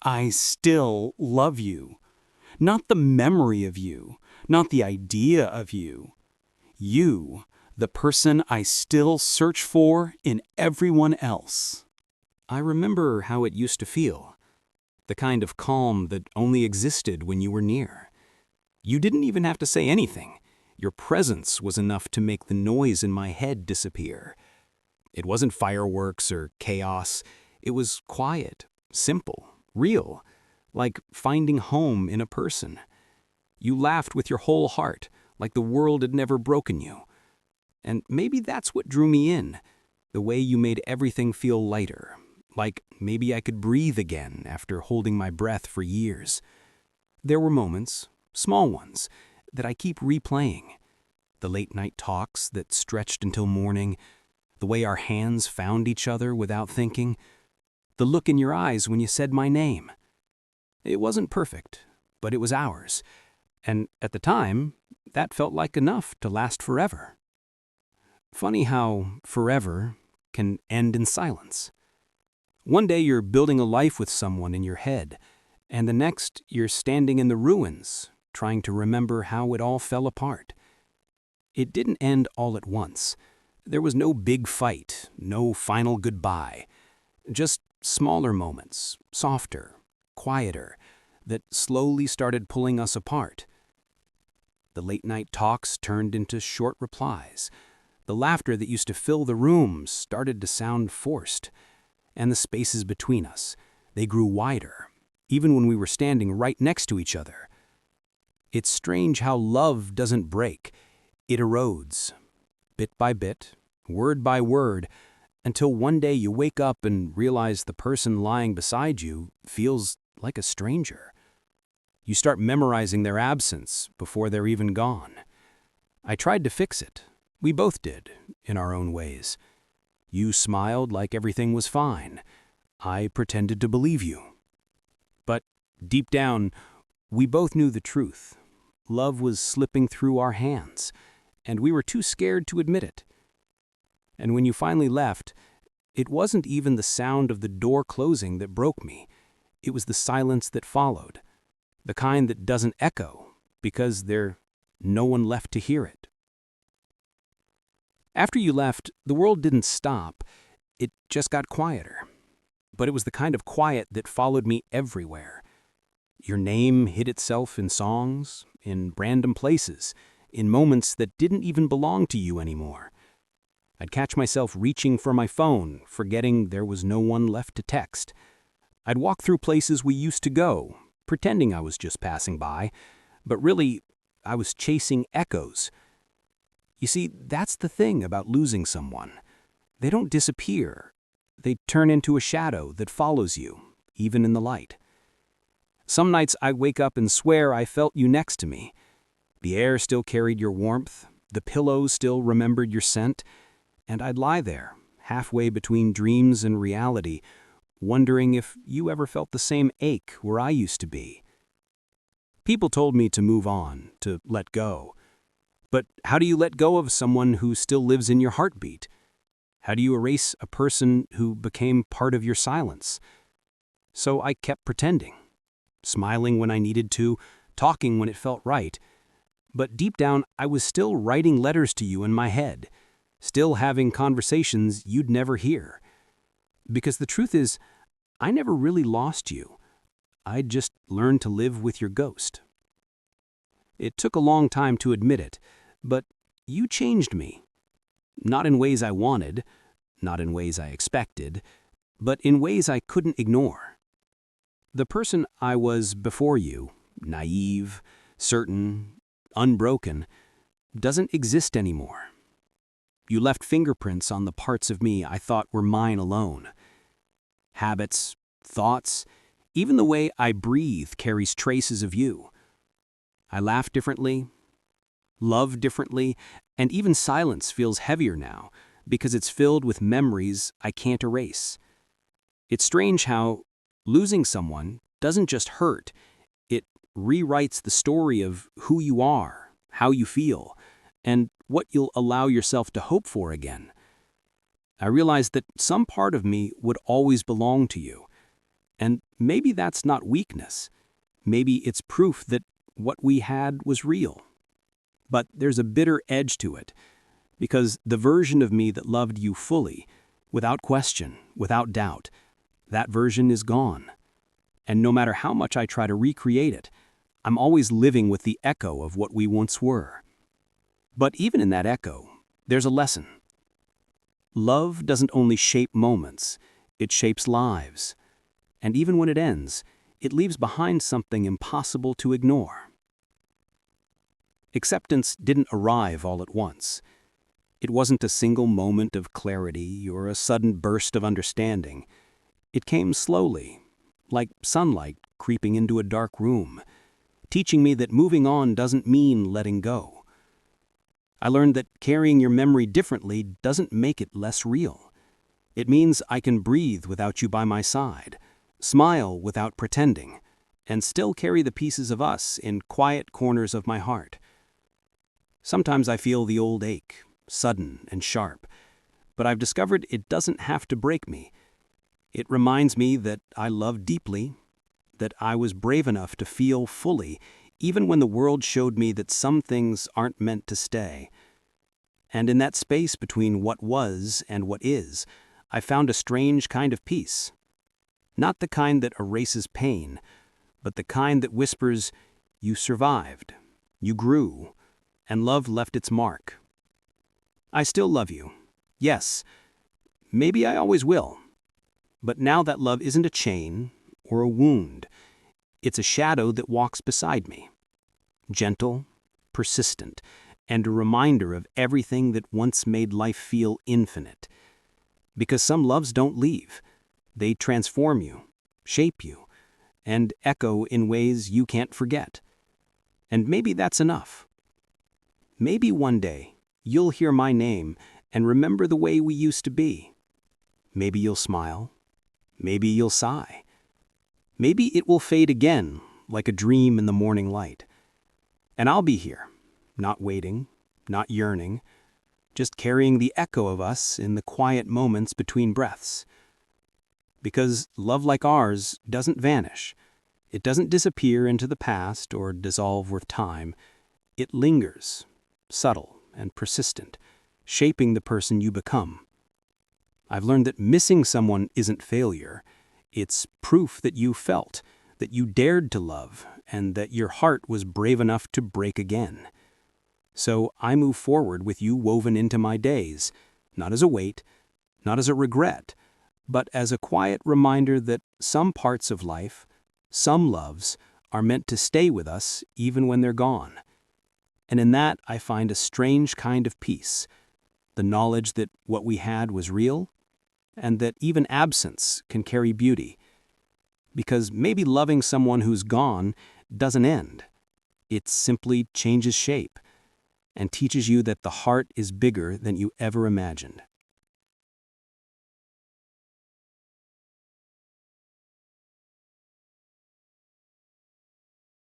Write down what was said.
I still love you. Not the memory of you, not the idea of you. You, the person I still search for in everyone else. I remember how it used to feel. The kind of calm that only existed when you were near. You didn't even have to say anything. Your presence was enough to make the noise in my head disappear. It wasn't fireworks or chaos. It was quiet, simple, real, like finding home in a person. You laughed with your whole heart, like the world had never broken you. And maybe that's what drew me in, the way you made everything feel lighter, like maybe I could breathe again after holding my breath for years. There were moments, small ones, that I keep replaying. The late-night talks that stretched until morning, the way our hands found each other without thinking, the look in your eyes when you said my name. It wasn't perfect, but it was ours, and at the time, that felt like enough to last forever. Funny how forever can end in silence. One day you're building a life with someone in your head, and the next you're standing in the ruins, trying to remember how it all fell apart. It didn't end all at once. There was no big fight, no final goodbye. Just smaller moments, softer, quieter, that slowly started pulling us apart. The late-night talks turned into short replies. The laughter that used to fill the rooms started to sound forced. And the spaces between us, they grew wider, even when we were standing right next to each other. It's strange how love doesn't break. It erodes, bit by bit, word by word, until one day you wake up and realize the person lying beside you feels like a stranger. You start memorizing their absence before they're even gone. I tried to fix it. We both did, in our own ways. You smiled like everything was fine. I pretended to believe you. But deep down, we both knew the truth. Love was slipping through our hands, and we were too scared to admit it. And when you finally left, it wasn't even the sound of the door closing that broke me. It was the silence that followed, the kind that doesn't echo because there's no one left to hear it. After you left, the world didn't stop. It just got quieter. But it was the kind of quiet that followed me everywhere. Your name hid itself in songs, in random places, in moments that didn't even belong to you anymore. I'd catch myself reaching for my phone, forgetting there was no one left to text. I'd walk through places we used to go, pretending I was just passing by, but really, I was chasing echoes. You see, that's the thing about losing someone. They don't disappear. They turn into a shadow that follows you, even in the light. Some nights I wake up and swear I felt you next to me. The air still carried your warmth, the pillows still remembered your scent, and I'd lie there, halfway between dreams and reality, wondering if you ever felt the same ache where I used to be. People told me to move on, to let go. But how do you let go of someone who still lives in your heartbeat? How do you erase a person who became part of your silence? So I kept pretending, smiling when I needed to, talking when it felt right. But deep down, I was still writing letters to you in my head, still having conversations you'd never hear. Because the truth is, I never really lost you. I just learned to live with your ghost. It took a long time to admit it, but you changed me. Not in ways I wanted, not in ways I expected, but in ways I couldn't ignore. The person I was before you, naive, certain, unbroken, doesn't exist anymore. You left fingerprints on the parts of me I thought were mine alone. Habits, thoughts, even the way I breathe carries traces of you. I laugh differently, love differently, and even silence feels heavier now because it's filled with memories I can't erase. It's strange how losing someone doesn't just hurt, it rewrites the story of who you are, how you feel, and what you'll allow yourself to hope for again. I realized that some part of me would always belong to you. And maybe that's not weakness. Maybe it's proof that what we had was real. But there's a bitter edge to it, because the version of me that loved you fully, without question, without doubt, that version is gone. And no matter how much I try to recreate it, I'm always living with the echo of what we once were. But even in that echo, there's a lesson. Love doesn't only shape moments, it shapes lives. And even when it ends, it leaves behind something impossible to ignore. Acceptance didn't arrive all at once. It wasn't a single moment of clarity or a sudden burst of understanding. It came slowly, like sunlight creeping into a dark room, teaching me that moving on doesn't mean letting go. I learned that carrying your memory differently doesn't make it less real. It means I can breathe without you by my side, smile without pretending, and still carry the pieces of us in quiet corners of my heart. Sometimes I feel the old ache, sudden and sharp, but I've discovered it doesn't have to break me. It reminds me that I love deeply, that I was brave enough to feel fully, even when the world showed me that some things aren't meant to stay. And in that space between what was and what is, I found a strange kind of peace. Not the kind that erases pain, but the kind that whispers, you survived, you grew, and love left its mark. I still love you. Yes, maybe I always will. But now that love isn't a chain or a wound. It's a shadow that walks beside me. Gentle, persistent, and a reminder of everything that once made life feel infinite. Because some loves don't leave. They transform you, shape you, and echo in ways you can't forget. And maybe that's enough. Maybe one day you'll hear my name and remember the way we used to be. Maybe you'll smile. Maybe you'll sigh. Maybe it will fade again, like a dream in the morning light. And I'll be here, not waiting, not yearning, just carrying the echo of us in the quiet moments between breaths. Because love like ours doesn't vanish. It doesn't disappear into the past or dissolve with time. It lingers, subtle and persistent, shaping the person you become. I've learned that missing someone isn't failure. It's proof that you felt, that you dared to love, and that your heart was brave enough to break again. So I move forward with you woven into my days, not as a weight, not as a regret, but as a quiet reminder that some parts of life, some loves, are meant to stay with us even when they're gone. And in that I find a strange kind of peace, the knowledge that what we had was real, and that even absence can carry beauty. Because maybe loving someone who's gone doesn't end. It simply changes shape and teaches you that the heart is bigger than you ever imagined.